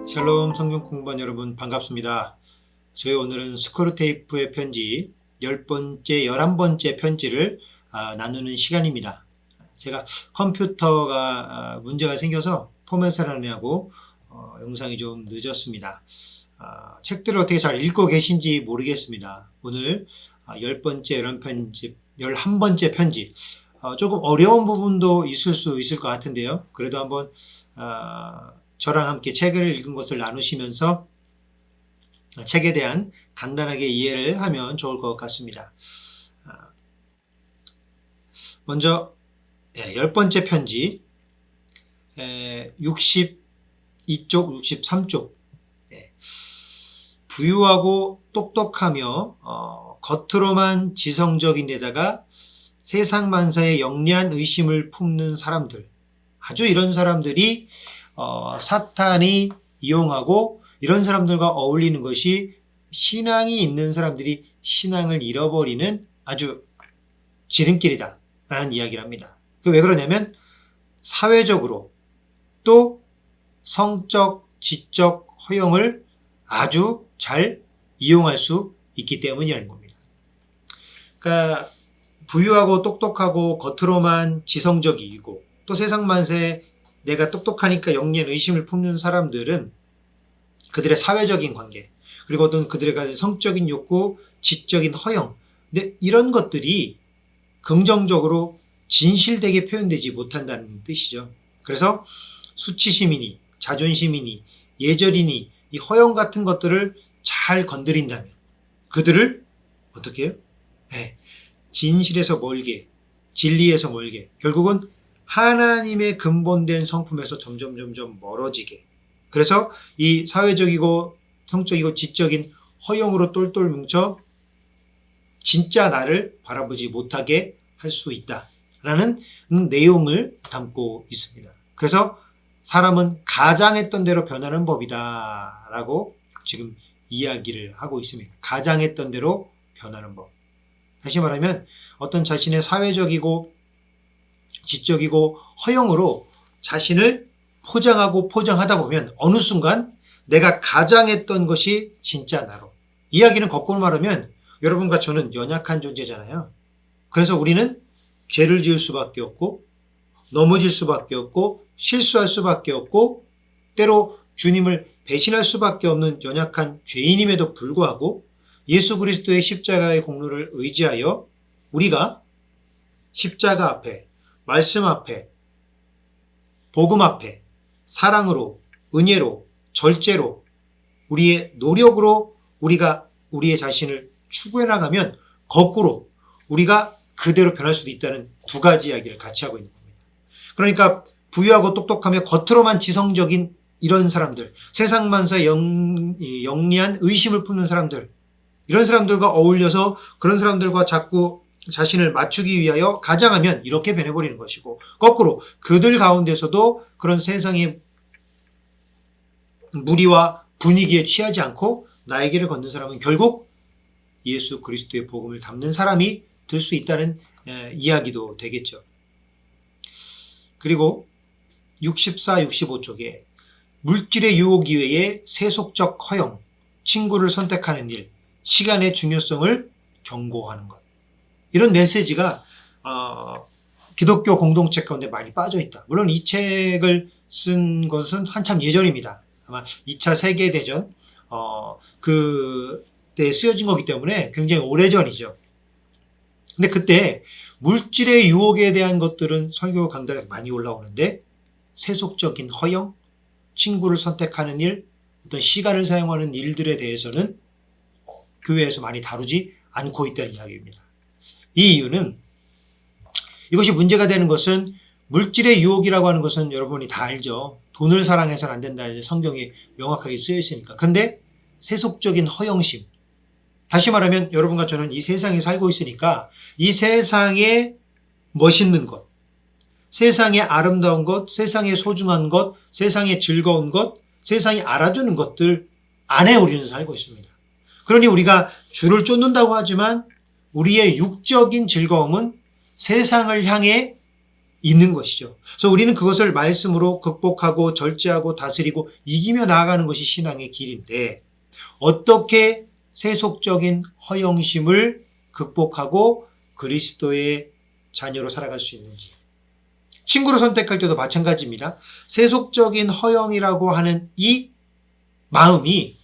샬롬 성경 공부한 여러분 반갑습니다. 저희 오늘은 스크루테이프의 편지 10번째, 11번째 편지를 나누는 시간입니다. 제가 컴퓨터가 문제가 생겨서 포맷을 하느냐고 영상이 좀 늦었습니다. 책들을 어떻게 잘 읽고 계신지 모르겠습니다. 오늘 10번째, 11번째 편지 조금 어려운 부분도 있을 수 있을 것 같은데요. 그래도 한번 저랑 함께 책을 읽은 것을 나누시면서 책에 대한 간단하게 이해를 하면 좋을 것 같습니다. 먼저 10번째 편지 62쪽, 63쪽 부유하고 똑똑하며 겉으로만 지성적인 데다가 세상 만사에 영리한 의심을 품는 사람들, 아주 이런 사람들이 사탄이 이용하고 이런 사람들과 어울리는 것이 신앙이 있는 사람들이 신앙을 잃어버리는 아주 지름길이다 라는 이야기를 합니다. 왜 그러냐면 사회적으로 또 성적, 지적 허용을 아주 잘 이용할 수 있기 때문이라는 겁니다. 그러니까 부유하고 똑똑하고 겉으로만 지성적이고 또 세상 만세에 내가 똑똑하니까 영리한 의심을 품는 사람들은 그들의 사회적인 관계, 그리고 어떤 그들의 가진 성적인 욕구, 지적인 허영, 근데 이런 것들이 긍정적으로 진실되게 표현되지 못한다는 뜻이죠. 그래서 수치심이니, 자존심이니, 예절이니, 이 허영 같은 것들을 잘 건드린다면 그들을 어떻게 해요? 진실에서 멀게, 진리에서 멀게, 결국은 하나님의 근본된 성품에서 점점 멀어지게. 그래서 이 사회적이고 성적이고 지적인 허영으로 똘똘 뭉쳐 진짜 나를 바라보지 못하게 할 수 있다라는 내용을 담고 있습니다. 그래서 사람은 가장했던 대로 변하는 법이다라고 지금 이야기를 하고 있습니다. 가장했던 대로 변하는 법. 다시 말하면 어떤 자신의 사회적이고 지적이고 허영으로 자신을 포장하다 보면 어느 순간 내가 가장했던 것이 진짜 나로. 이야기는 거꾸로 말하면 여러분과 저는 연약한 존재잖아요. 그래서 우리는 죄를 지을 수밖에 없고 넘어질 수밖에 없고 실수할 수밖에 없고 때로 주님을 배신할 수밖에 없는 연약한 죄인임에도 불구하고 예수 그리스도의 십자가의 공로를 의지하여 우리가 십자가 앞에, 말씀 앞에, 복음 앞에 사랑으로, 은혜로, 절제로, 우리의 노력으로 우리가 우리의 자신을 추구해 나가면 거꾸로 우리가 그대로 변할 수도 있다는 두 가지 이야기를 같이 하고 있는 겁니다. 그러니까 부유하고 똑똑하며 겉으로만 지성적인 이런 사람들, 세상 만사에 영리한 의심을 품는 사람들, 이런 사람들과 어울려서 그런 사람들과 자꾸 자신을 맞추기 위하여 가장하면 이렇게 변해버리는 것이고, 거꾸로 그들 가운데서도 그런 세상의 무리와 분위기에 취하지 않고 나의 길을 걷는 사람은 결국 예수 그리스도의 복음을 담는 사람이 될 수 있다는 이야기도 되겠죠. 그리고 64, 65쪽에 물질의 유혹 이외에 세속적 허영, 친구를 선택하는 일, 시간의 중요성을 경고하는 것. 이런 메시지가 기독교 공동체 가운데 많이 빠져 있다. 물론 이 책을 쓴 것은 한참 예전입니다. 아마 2차 세계대전 그때 쓰여진 거기 때문에 굉장히 오래전이죠. 근데 그때 물질의 유혹에 대한 것들은 설교 강단에서 많이 올라오는데 세속적인 허영, 친구를 선택하는 일, 어떤 시간을 사용하는 일들에 대해서는 교회에서 많이 다루지 않고 있다는 이야기입니다. 이 이유는 이것이 문제가 되는 것은 물질의 유혹이라고 하는 것은 여러분이 다 알죠. 돈을 사랑해서는 안 된다. 성경에 명확하게 쓰여 있으니까. 근데 세속적인 허영심. 다시 말하면 여러분과 저는 이 세상에 살고 있으니까 이 세상에 멋있는 것, 세상에 아름다운 것, 세상에 소중한 것, 세상에 즐거운 것, 세상이 알아주는 것들 안에 우리는 살고 있습니다. 그러니 우리가 주를 쫓는다고 하지만 우리의 육적인 즐거움은 세상을 향해 있는 것이죠. 그래서 우리는 그것을 말씀으로 극복하고 절제하고 다스리고 이기며 나아가는 것이 신앙의 길인데, 어떻게 세속적인 허영심을 극복하고 그리스도의 자녀로 살아갈 수 있는지. 친구를 선택할 때도 마찬가지입니다. 세속적인 허영이라고 하는 이 마음이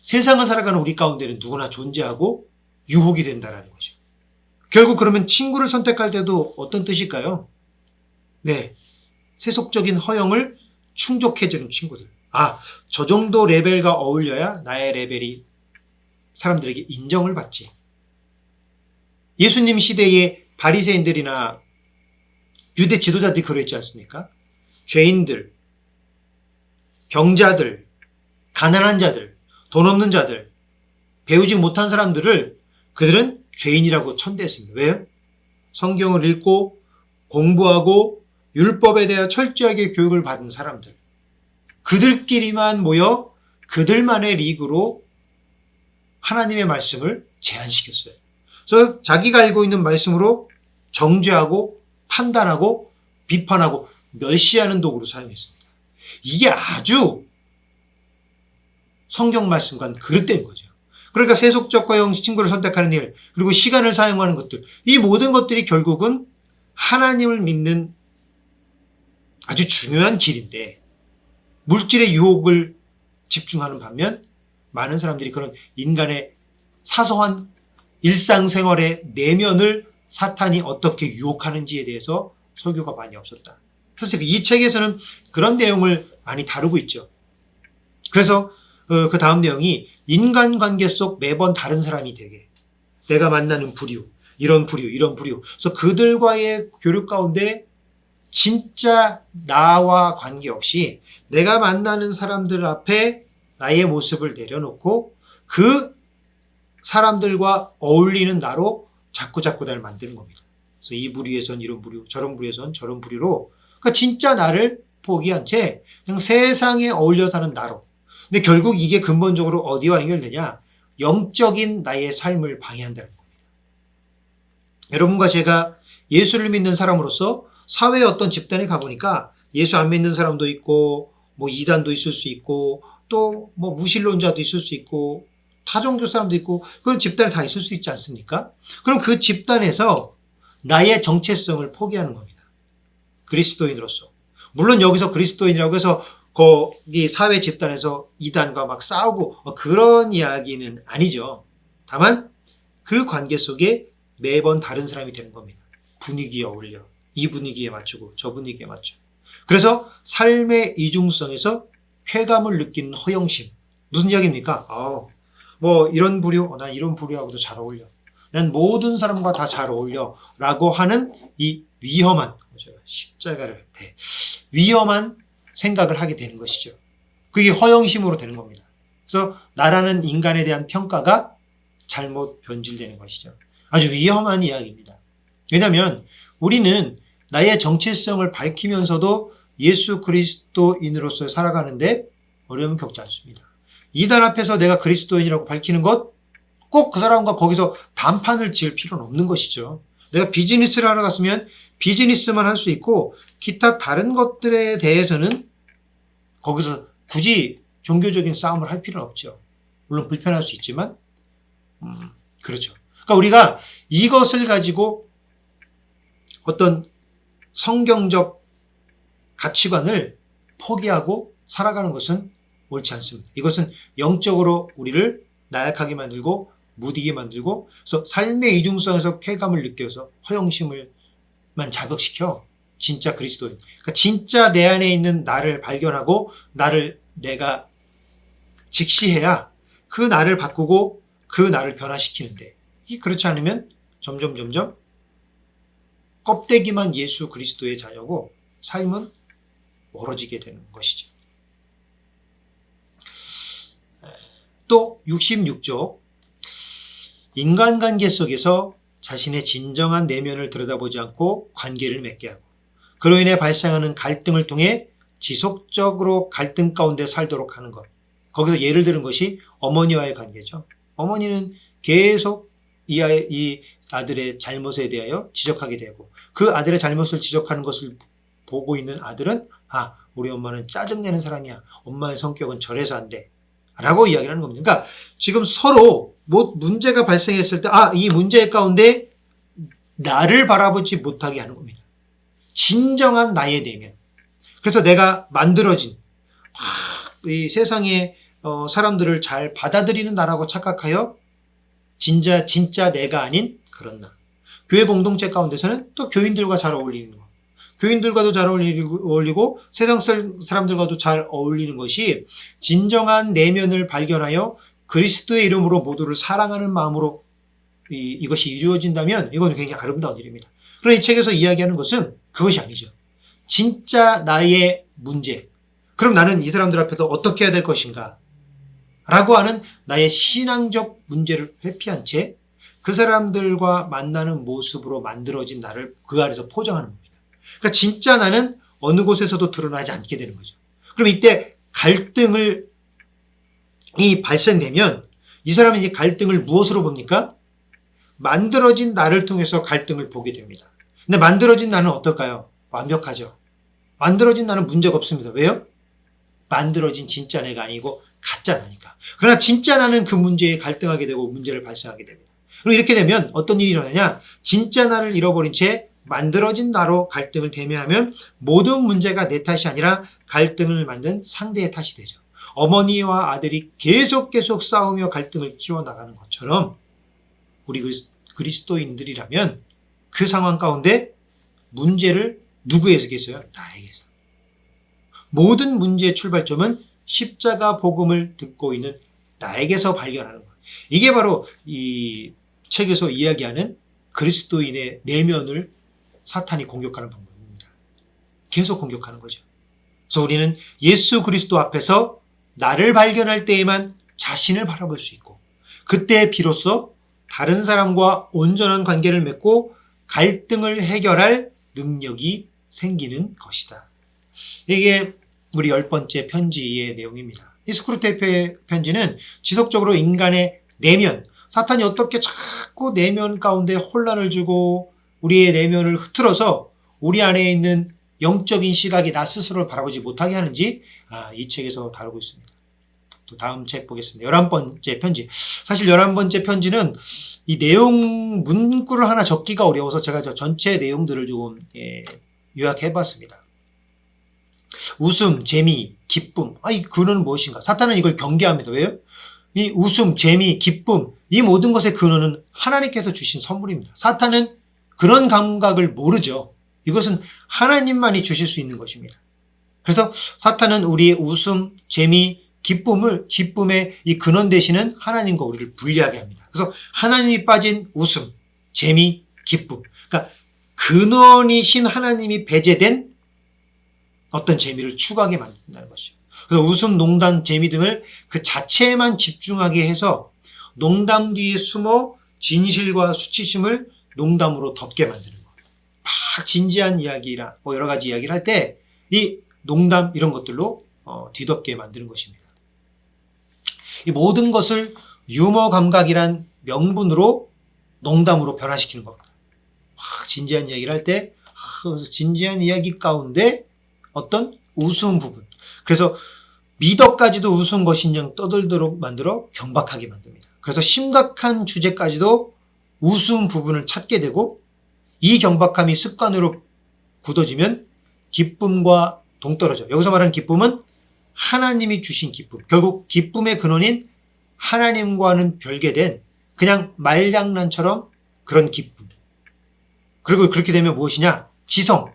세상을 살아가는 우리 가운데는 누구나 존재하고 유혹이 된다는 거죠. 결국 그러면 친구를 선택할 때도 어떤 뜻일까요? 네, 세속적인 허영을 충족해주는 친구들. 저 정도 레벨과 어울려야 나의 레벨이 사람들에게 인정을 받지. 예수님 시대의 바리새인들이나 유대 지도자들이 그랬지 않습니까? 죄인들, 병자들, 가난한 자들, 돈 없는 자들, 배우지 못한 사람들을 그들은 죄인이라고 천대했습니다. 왜요? 성경을 읽고 공부하고 율법에 대해 철저하게 교육을 받은 사람들. 그들끼리만 모여 그들만의 리그로 하나님의 말씀을 제한시켰어요. 그래서 자기가 알고 있는 말씀으로 정죄하고 판단하고 비판하고 멸시하는 도구로 사용했습니다. 이게 아주 성경 말씀과는 그릇된 거죠. 그러니까 세속적 허영, 친구를 선택하는 일, 그리고 시간을 사용하는 것들, 이 모든 것들이 결국은 하나님을 믿는 아주 중요한 길인데, 물질의 유혹을 집중하는 반면 많은 사람들이 그런 인간의 사소한 일상생활의 내면을 사탄이 어떻게 유혹하는지에 대해서 설교가 많이 없었다. 그래서 이 책에서는 그런 내용을 많이 다루고 있죠. 그래서 그 다음 내용이 인간관계 속 매번 다른 사람이 되게, 내가 만나는 부류, 이런 부류, 이런 부류. 그래서 그들과의 교류 가운데 진짜 나와 관계없이 내가 만나는 사람들 앞에 나의 모습을 내려놓고 그 사람들과 어울리는 나로 자꾸 날 만드는 겁니다. 그래서 이 부류에선 이런 부류, 저런 부류에선 저런 부류로, 그러니까 진짜 나를 포기한 채 그냥 세상에 어울려 사는 나로. 근데 결국 이게 근본적으로 어디와 연결되냐? 영적인 나의 삶을 방해한다는 겁니다. 여러분과 제가 예수를 믿는 사람으로서 사회의 어떤 집단에 가보니까 예수 안 믿는 사람도 있고, 뭐 이단도 있을 수 있고, 또 뭐 무신론자도 있을 수 있고, 타종교 사람도 있고, 그런 집단에 다 있을 수 있지 않습니까? 그럼 그 집단에서 나의 정체성을 포기하는 겁니다. 그리스도인으로서. 물론 여기서 그리스도인이라고 해서 거기 사회 집단에서 이단과 막 싸우고 그런 이야기는 아니죠. 다만 그 관계 속에 매번 다른 사람이 되는 겁니다. 분위기에 어울려. 이 분위기에 맞추고 저 분위기에 맞춰. 그래서 삶의 이중성에서 쾌감을 느끼는 허영심. 무슨 이야기입니까? 뭐 이런 부류, 난 이런 부류하고도 잘 어울려. 난 모든 사람과 다 잘 어울려. 라고 하는 이 위험한, 십자가를 위험한 생각을 하게 되는 것이죠. 그게 허영심으로 되는 겁니다. 그래서 나라는 인간에 대한 평가가 잘못 변질되는 것이죠. 아주 위험한 이야기입니다. 왜냐하면 우리는 나의 정체성을 밝히면서도 예수 그리스도인으로서 살아가는데 어려움을 겪지 않습니다. 이단 앞에서 내가 그리스도인이라고 밝히는 것, 꼭 그 사람과 거기서 단판을 지을 필요는 없는 것이죠. 내가 비즈니스를 하러 갔으면 비즈니스만 할 수 있고, 기타 다른 것들에 대해서는 거기서 굳이 종교적인 싸움을 할 필요는 없죠. 물론 불편할 수 있지만, 그렇죠. 그러니까 우리가 이것을 가지고 어떤 성경적 가치관을 포기하고 살아가는 것은 옳지 않습니다. 이것은 영적으로 우리를 나약하게 만들고 무디게 만들고, 그래서 삶의 이중성에서 쾌감을 느껴서 허영심을만 자극시켜 진짜 그리스도인, 그러니까 진짜 내 안에 있는 나를 발견하고 나를 내가 직시해야 그 나를 바꾸고 그 나를 변화시키는데, 그렇지 않으면 점점 껍데기만 예수 그리스도의 자녀고 삶은 멀어지게 되는 것이죠. 또 66쪽, 인간관계 속에서 자신의 진정한 내면을 들여다보지 않고 관계를 맺게 하고, 그로 인해 발생하는 갈등을 통해 지속적으로 갈등 가운데 살도록 하는 것. 거기서 예를 들은 것이 어머니와의 관계죠. 어머니는 계속 이 아들의 잘못에 대하여 지적하게 되고 그 아들의 잘못을 지적하는 것을 보고 있는 아들은 우리 엄마는 짜증내는 사람이야. 엄마의 성격은 저래서 안 돼. 라고 이야기를 하는 겁니다. 그러니까 지금 서로 뭐 문제가 발생했을 때 이 문제 가운데 나를 바라보지 못하게 하는 겁니다. 진정한 나의 내면. 그래서 내가 만들어진 이 세상의 사람들을 잘 받아들이는 나라고 착각하여 진짜 내가 아닌 그런 나. 교회 공동체 가운데서는 또 교인들과 잘 어울리는 거. 교인들과도 잘 어울리고 세상 사람들과도 잘 어울리는 것이 진정한 내면을 발견하여 그리스도의 이름으로 모두를 사랑하는 마음으로 이것이 이루어진다면 이건 굉장히 아름다운 일입니다. 그러나 이 책에서 이야기하는 것은 그것이 아니죠. 진짜 나의 문제. 그럼 나는 이 사람들 앞에서 어떻게 해야 될 것인가? 라고 하는 나의 신앙적 문제를 회피한 채 그 사람들과 만나는 모습으로 만들어진 나를 그 안에서 포장하는 겁니다. 그러니까 진짜 나는 어느 곳에서도 드러나지 않게 되는 거죠. 그럼 이때 갈등이 발생되면 이 사람은 이 갈등을 무엇으로 봅니까? 만들어진 나를 통해서 갈등을 보게 됩니다. 근데 만들어진 나는 어떨까요? 완벽하죠. 만들어진 나는 문제가 없습니다. 왜요? 만들어진 진짜 내가 아니고 가짜 나니까. 그러나 진짜 나는 그 문제에 갈등하게 되고 문제를 발생하게 됩니다. 그럼 이렇게 되면 어떤 일이 일어나냐? 진짜 나를 잃어버린 채 만들어진 나로 갈등을 대면하면 모든 문제가 내 탓이 아니라 갈등을 만든 상대의 탓이 되죠. 어머니와 아들이 계속 싸우며 갈등을 키워나가는 것처럼 우리 그리스도인들이라면 그 상황 가운데 문제를 누구에서 겠어요? 나에게서. 모든 문제의 출발점은 십자가 복음을 듣고 있는 나에게서 발견하는 것. 이게 바로 이 책에서 이야기하는 그리스도인의 내면을 사탄이 공격하는 방법입니다. 계속 공격하는 거죠. 그래서 우리는 예수 그리스도 앞에서 나를 발견할 때에만 자신을 바라볼 수 있고 그때 비로소 다른 사람과 온전한 관계를 맺고 갈등을 해결할 능력이 생기는 것이다. 이게 우리 10번째 편지의 내용입니다. 이 스크루테이프의 편지는 지속적으로 인간의 내면, 사탄이 어떻게 자꾸 내면 가운데 혼란을 주고 우리의 내면을 흐트러서 우리 안에 있는 영적인 시각이 나 스스로를 바라보지 못하게 하는지 이 책에서 다루고 있습니다. 또 다음 책 보겠습니다. 11번째 편지. 사실 11번째 편지는 이 내용 문구를 하나 적기가 어려워서 제가 전체 내용들을 조금 요약해봤습니다. 웃음, 재미, 기쁨. 이 근원은 무엇인가? 사탄은 이걸 경계합니다. 왜요? 이 웃음, 재미, 기쁨, 이 모든 것의 근원은 하나님께서 주신 선물입니다. 사탄은 그런 감각을 모르죠. 이것은 하나님만이 주실 수 있는 것입니다. 그래서 사탄은 우리의 웃음, 재미, 기쁨의 이 근원 대신은 하나님과 우리를 분리하게 합니다. 그래서 하나님이 빠진 웃음, 재미, 기쁨. 그러니까 근원이신 하나님이 배제된 어떤 재미를 추구하게 만든다는 것이죠. 그래서 웃음, 농담, 재미 등을 그 자체에만 집중하게 해서 농담 뒤에 숨어 진실과 수치심을 농담으로 덮게 만드는 거예요. 막 진지한 이야기나 여러 가지 이야기를 할 때 이 농담 이런 것들로 뒤덮게 만드는 것입니다. 이 모든 것을 유머 감각이란 명분으로 농담으로 변화시키는 겁니다. 막 진지한 이야기를 할 때 진지한 이야기 가운데 어떤 우스운 부분. 그래서 미덕까지도 우스운 것인양 떠들도록 만들어 경박하게 만듭니다. 그래서 심각한 주제까지도 우스운 부분을 찾게 되고 이 경박함이 습관으로 굳어지면 기쁨과 동떨어져. 여기서 말하는 기쁨은 하나님이 주신 기쁨. 결국 기쁨의 근원인 하나님과는 별개된 그냥 말장난처럼 그런 기쁨. 그리고 그렇게 되면 무엇이냐? 지성.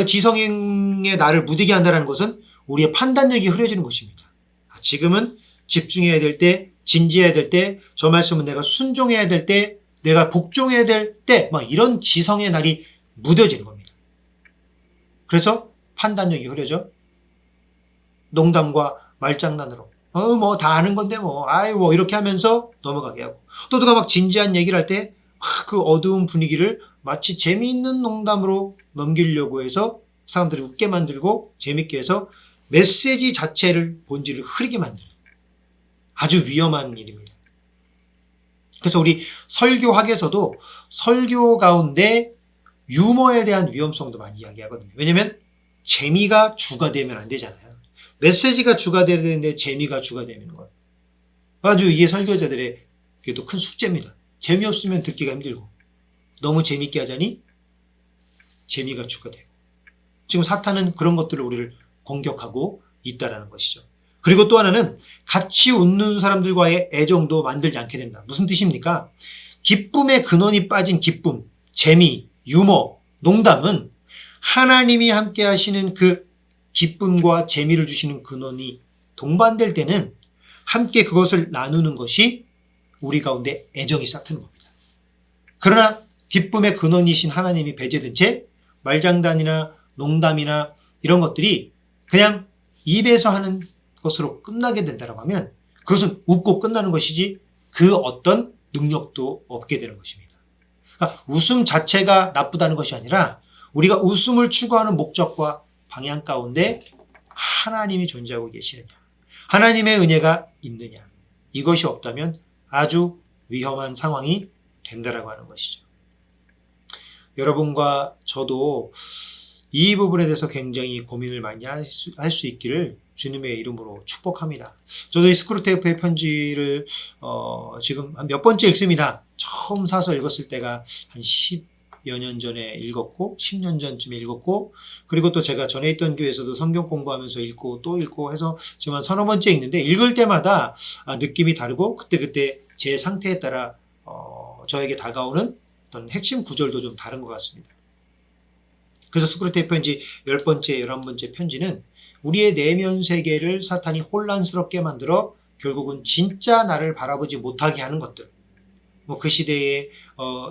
지성의 나를 무디게 한다는 것은 우리의 판단력이 흐려지는 것입니다. 지금은 집중해야 될 때, 진지해야 될 때, 저 말씀은 내가 순종해야 될 때, 내가 복종해야 될 때, 이런 지성의 날이 무뎌지는 겁니다. 그래서 판단력이 흐려져 농담과 말장난으로 다 아는 건데 이렇게 하면서 넘어가게 하고 또 누가 막 진지한 얘기를 할 때 그 어두운 분위기를 마치 재미있는 농담으로 넘기려고 해서 사람들을 웃게 만들고 재밌게 해서 메시지 자체를 본질을 흐리게 만드는 아주 위험한 일입니다. 그래서 우리 설교학에서도 설교 가운데 유머에 대한 위험성도 많이 이야기하거든요. 왜냐하면 재미가 주가 되면 안 되잖아요. 메시지가 주가 되야 되는데 재미가 주가 되는 것. 아주 이게 설교자들의 그래도 큰 숙제입니다. 재미없으면 듣기가 힘들고 너무 재밌게 하자니 재미가 주가 되고 지금 사탄은 그런 것들을 우리를 공격하고 있다는 것이죠. 그리고 또 하나는 같이 웃는 사람들과의 애정도 만들지 않게 된다. 무슨 뜻입니까? 기쁨의 근원이 빠진 기쁨, 재미, 유머, 농담은 하나님이 함께 하시는 그 기쁨과 재미를 주시는 근원이 동반될 때는 함께 그것을 나누는 것이 우리 가운데 애정이 싹트는 겁니다. 그러나 기쁨의 근원이신 하나님이 배제된 채 말장난이나 농담이나 이런 것들이 그냥 입에서 하는 것으로 끝나게 된다고 하면 그것은 웃고 끝나는 것이지 그 어떤 능력도 없게 되는 것입니다. 그러니까 웃음 자체가 나쁘다는 것이 아니라 우리가 웃음을 추구하는 목적과 방향 가운데 하나님이 존재하고 계시느냐, 하나님의 은혜가 있느냐, 이것이 없다면 아주 위험한 상황이 된다라고 하는 것이죠. 여러분과 저도 이 부분에 대해서 굉장히 고민을 많이 할 수 있기를 주님의 이름으로 축복합니다. 저도 이 스크루테이프의 편지를 지금 한 몇 번째 읽습니다. 처음 사서 읽었을 때가 한 10여 년 전에 읽었고 10년 전쯤에 읽었고 그리고 또 제가 전에 있던 교회에서도 성경 공부하면서 읽고 또 읽고 해서 지금 한 서너 번째 읽는데 읽을 때마다 느낌이 다르고 그때그때 제 상태에 따라 저에게 다가오는 어떤 핵심 구절도 좀 다른 것 같습니다. 그래서 스크루테이프 편지 10번째, 11번째 편지는 우리의 내면 세계를 사탄이 혼란스럽게 만들어 결국은 진짜 나를 바라보지 못하게 하는 것들. 뭐 그 시대의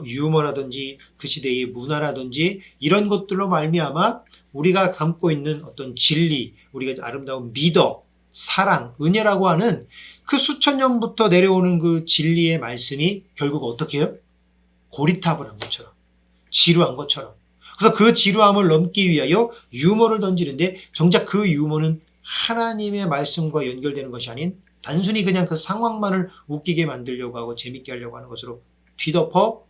유머라든지 그 시대의 문화라든지 이런 것들로 말미암아 우리가 담고 있는 어떤 진리, 우리가 아름다운 믿어, 사랑, 은혜라고 하는 그 수천 년부터 내려오는 그 진리의 말씀이 결국 어떻게 해요? 고리탑을 한 것처럼, 지루한 것처럼. 그래서 그 지루함을 넘기 위하여 유머를 던지는데 정작 그 유머는 하나님의 말씀과 연결되는 것이 아닌 단순히 그냥 그 상황만을 웃기게 만들려고 하고 재밌게 하려고 하는 것으로 뒤덮어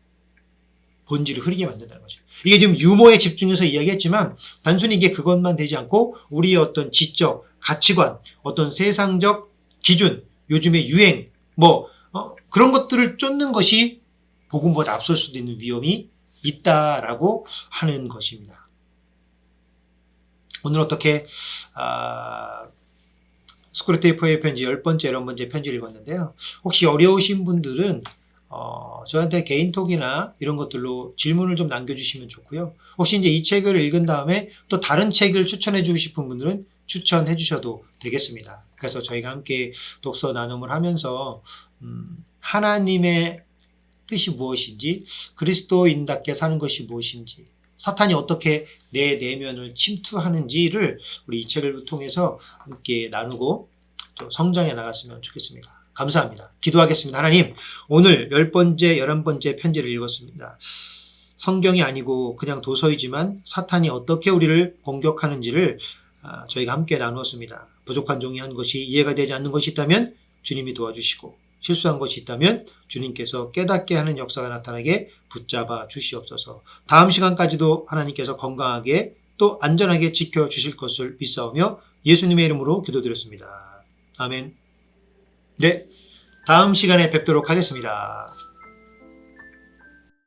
본질을 흐리게 만든다는 거죠. 이게 지금 유머에 집중해서 이야기했지만 단순히 이게 그것만 되지 않고 우리의 어떤 지적, 가치관, 어떤 세상적 기준, 요즘의 유행, 그런 것들을 쫓는 것이 복음보다 앞설 수도 있는 위험이 있다라고 하는 것입니다. 오늘 어떻게 스크루테이프의 편지 10번째, 11번째 편지를 읽었는데요. 혹시 어려우신 분들은 저한테 개인톡이나 이런 것들로 질문을 좀 남겨주시면 좋고요. 혹시 이제 이 책을 읽은 다음에 또 다른 책을 추천해 주고 싶은 분들은 추천해 주셔도 되겠습니다. 그래서 저희가 함께 독서 나눔을 하면서 하나님의 뜻이 무엇인지, 그리스도인답게 사는 것이 무엇인지, 사탄이 어떻게 내 내면을 침투하는지를 우리 이 책을 통해서 함께 나누고 또 성장해 나갔으면 좋겠습니다. 감사합니다. 기도하겠습니다. 하나님, 오늘 10번째, 11번째 편지를 읽었습니다. 성경이 아니고 그냥 도서이지만 사탄이 어떻게 우리를 공격하는지를 저희가 함께 나누었습니다. 부족한 종이 한 것이 이해가 되지 않는 것이 있다면 주님이 도와주시고 실수한 것이 있다면 주님께서 깨닫게 하는 역사가 나타나게 붙잡아 주시옵소서. 다음 시간까지도 하나님께서 건강하게 또 안전하게 지켜주실 것을 믿사오며 예수님의 이름으로 기도드렸습니다. 아멘. 네, 다음 시간에 뵙도록 하겠습니다.